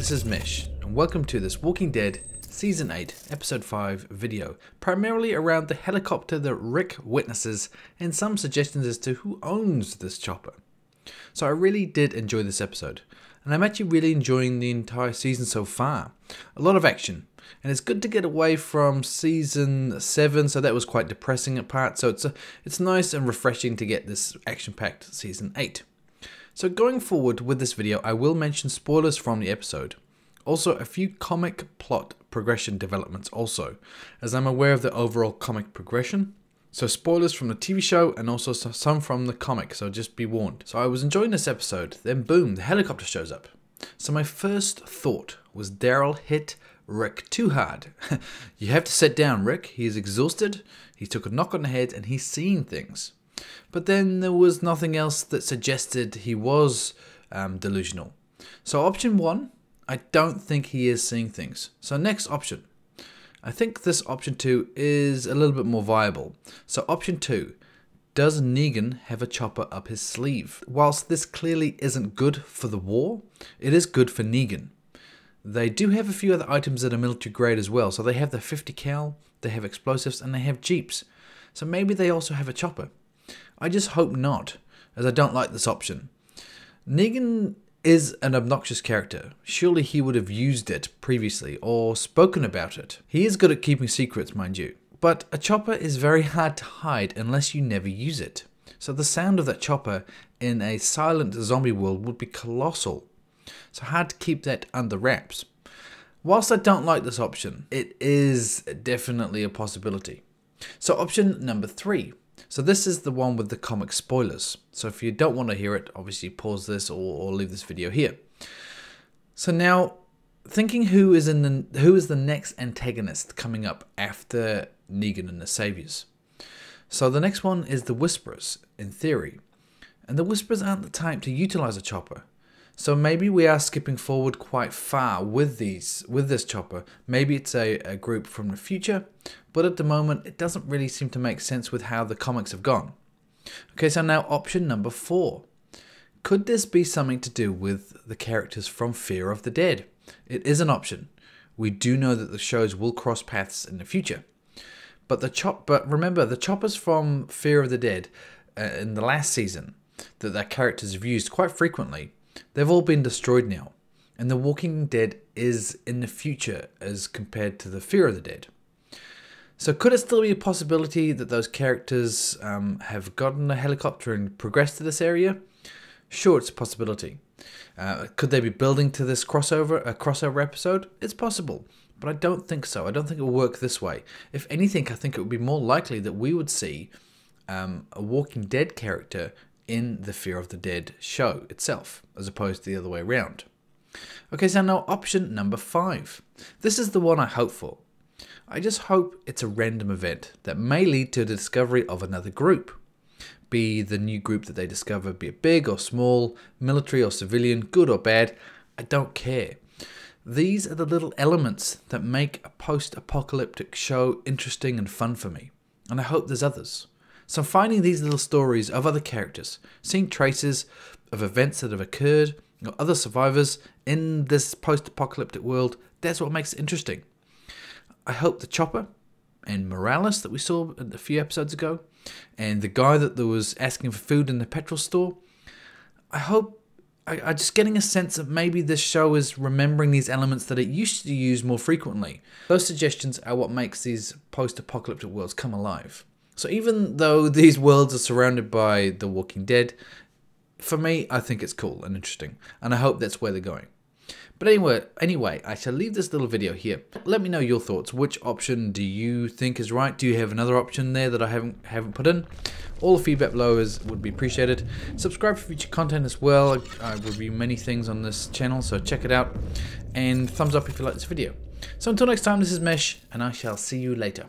this is Mesh, and welcome to this Walking Dead Season 8, Episode 5 video, primarily around the helicopter that Rick witnesses and some suggestions as to who owns this chopper. So I really did enjoy this episode, and I'm actually really enjoying the entire season so far. A lot of action, and it's good to get away from Season 7, so that was quite depressing at parts, so it's nice and refreshing to get this action-packed Season 8. So going forward with this video, I will mention spoilers from the episode. Also, a few comic plot progression developments also, as I'm aware of the overall comic progression. So spoilers from the TV show and also some from the comic, so just be warned. So I was enjoying this episode, then boom, the helicopter shows up. So my first thought was Daryl hit Rick too hard. You have to sit down, Rick. He is exhausted, he took a knock on the head and he's seeing things. But then there was nothing else that suggested he was delusional. So option 1, I don't think he is seeing things. So next option. I think this option 2 is a little bit more viable. So option 2, does Negan have a chopper up his sleeve? Whilst this clearly isn't good for the war, it is good for Negan. They do have a few other items that are military grade as well. So they have the 50 cal, they have explosives, and they have jeeps. So maybe they also have a chopper. I just hope not, as I don't like this option. Negan is an obnoxious character. Surely he would have used it previously or spoken about it. He is good at keeping secrets, mind you. But a chopper is very hard to hide unless you never use it. So the sound of that chopper in a silent zombie world would be colossal. So hard to keep that under wraps. Whilst I don't like this option, it is definitely a possibility. So option number 3. So this is the one with the comic spoilers. So if you don't want to hear it, obviously pause this or leave this video here. So now, thinking who is the next antagonist coming up after Negan and the Saviors. So the next one is the Whisperers, in theory. And the Whisperers aren't the type to utilize a chopper. So maybe we are skipping forward quite far with this chopper. Maybe it's a group from the future, but at the moment it doesn't really seem to make sense with how the comics have gone. Okay, so now option number 4. Could this be something to do with the characters from Fear of the Dead? It is an option. We do know that the shows will cross paths in the future. But remember, the choppers from Fear of the Dead in the last season that their characters have used quite frequently, they've all been destroyed now, and The Walking Dead is in the future as compared to the Fear of the Dead. So could it still be a possibility that those characters have gotten a helicopter and progressed to this area? Sure, it's a possibility. Could they be building to this crossover episode? It's possible, but I don't think so. I don't think it will work this way. If anything, I think it would be more likely that we would see a Walking Dead character in the Fear of the Dead show itself, as opposed to the other way around. Okay, so now option number 5. This is the one I hope for. I just hope it's a random event that may lead to the discovery of another group. Be the new group that they discover, be it big or small, military or civilian, good or bad, I don't care. These are the little elements that make a post-apocalyptic show interesting and fun for me, and I hope there's others. So finding these little stories of other characters, seeing traces of events that have occurred, or other survivors in this post-apocalyptic world, that's what makes it interesting. I hope the chopper and Morales that we saw a few episodes ago, and the guy that was asking for food in the petrol store, I'm just getting a sense that maybe this show is remembering these elements that it used to use more frequently. Those suggestions are what makes these post-apocalyptic worlds come alive. So even though these worlds are surrounded by The Walking Dead, for me, I think it's cool and interesting, and I hope that's where they're going. But anyway, I shall leave this little video here. Let me know your thoughts. Which option do you think is right? Do you have another option there that I haven't put in? All the feedback below would be appreciated. Subscribe for future content as well. I review many things on this channel, so check it out. And thumbs up if you like this video. So until next time, this is Mesh, and I shall see you later.